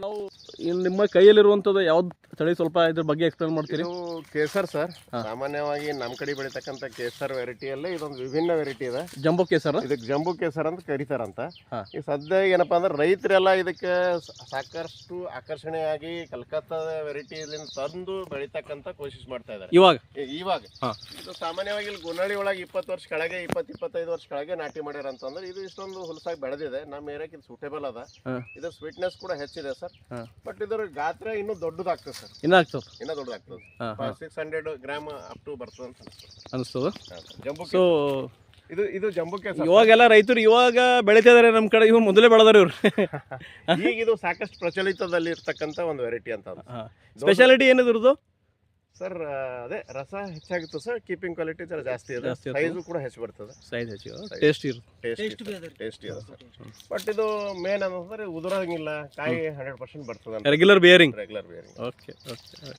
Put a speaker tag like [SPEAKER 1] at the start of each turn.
[SPEAKER 1] ನಾವು ನಿಮ್ಮ ಕೈಯಲ್ಲಿರುವಂಥದ್ದು ಯಾವ್ದು ತಳಿ ಸ್ವಲ್ಪ ಇದ್ರ ಬಗ್ಗೆ ಎಕ್ಸ್ಪ್ಲೇನ್ ಮಾಡ್ತೀರಿ?
[SPEAKER 2] ಇದು ಕೇಸರ್ ಸರ್. ಸಾಮಾನ್ಯವಾಗಿ ನಮ್ಮ ಕಡೆ ಬೆಳೀತಕ್ಕಂಥ ಕೇಸರ್ ವೆರೈಟಿಯಲ್ಲೇ ಇದೊಂದು ವಿಭಿನ್ನ ವೆರೈಟಿ ಇದೆ.
[SPEAKER 1] ಜಂಬೋ ಕೇಸರ್,
[SPEAKER 2] ಇದಕ್ಕೆ ಜಂಬೂ ಕೇಸರ್ ಅಂತ ಕರೀತಾರಂತ.
[SPEAKER 1] ಹಾ.
[SPEAKER 2] ಈ ಸದ್ಯ ಏನಪ್ಪಾ ಅಂದ್ರೆ ರೈತರೆಲ್ಲ ಇದಕ್ಕೆ ಸಾಕಷ್ಟು ಆಕರ್ಷಣೆಯಾಗಿ ಕಲ್ಕತ್ತಾದ ವೆರೈಟಿಯಿಂದ ತಂದು ಬೆಳೀತಕ್ಕಂಥ ಕೋಶಿಶ್ ಮಾಡ್ತಾ ಇದ್ದಾರೆ ಇವಾಗ. ಇದು ಸಾಮಾನ್ಯವಾಗಿ ಇಲ್ಲಿ ಗುನ್ನಳ್ಳಿ ಒಳಗೆ 20 ವರ್ಷ ಕೆಳಗೆ 25 ವರ್ಷ ಕೆಳಗೆ ನಾಟಿ ಮಾಡ್ಯಾರ ಅಂತಂದ್ರೆ ಇದು ಇಷ್ಟೊಂದು ಹುಲಸಾಗಿ ಬೆಳೆದಿದೆ. ನಮ್ಮ ಏರಿಯಾಕ್ಕೆ ಇದು ಸೂಟೇಬಲ್ ಅದ. ಇದ್ರ ಸ್ವೀಟ್ನೆಸ್ ಕೂಡ ಹೆಚ್ಚಿದೆ ಸರ್. ಬಟ್ ಇದರ ಗಾತ್ರ ಇನ್ನೂ ದೊಡ್ಡದಾಗ್ತದೆ ಸರ್. ಇನ್ನೂ ದೊಡ್ಡದಾಗ್ತದೆ. 600 ಗ್ರಾಮ್ ಅಪ್ ಟು ಬರ್ತದೆ ಅಂತ
[SPEAKER 1] ಅನಿಸ್ತದೆ.
[SPEAKER 2] ಜಂಬೂ
[SPEAKER 1] ಸೊ
[SPEAKER 2] ಇದು ಜಂಬೂ ಕೇಸರ್.
[SPEAKER 1] ಇವಾಗೆಲ್ಲ ರೈತರು ಇವಾಗ ಬೆಳೀತಾ ಇದಾರೆ ನಮ್ಮ ಕಡೆ. ಇವು ಮೊದಲೇ ಬೆಳೆದಾರೆ ಇವ್ರು.
[SPEAKER 2] ಈಗ ಇದು ಸಾಕಷ್ಟು ಪ್ರಚಲಿತದಲ್ಲಿ ಇರ್ತಕ್ಕಂಥ ಒಂದು ವೆರೈಟಿ ಅಂತ.
[SPEAKER 1] ಸ್ಪೆಷಾಲಿಟಿ ಏನಿದ್ರದ್ದು
[SPEAKER 2] ಸರ್? ಅದೇ ರಸ ಹೆಚ್ಚಾಗಿತ್ತು ಸರ್. ಕೀಪಿಂಗ್ ಕ್ವಾಲಿಟಿ ಜಾಸ್ತಿ ಇದೆ. ಸೈಜು ಕೂಡ ಹೆಚ್ಚು ಬರ್ತದೆ.
[SPEAKER 1] ಟೇಸ್ಟಿ
[SPEAKER 2] ಇದೆ ಸರ್. ಬಟ್ ಇದು ಮೇನ್ ಅಂದ್ರೆ ಉದುರಂಗಿಲ್ಲ, ಕಾಯಿ 100% ಬರ್ತದೆ.
[SPEAKER 1] Regular bearing.
[SPEAKER 2] ಓಕೆ.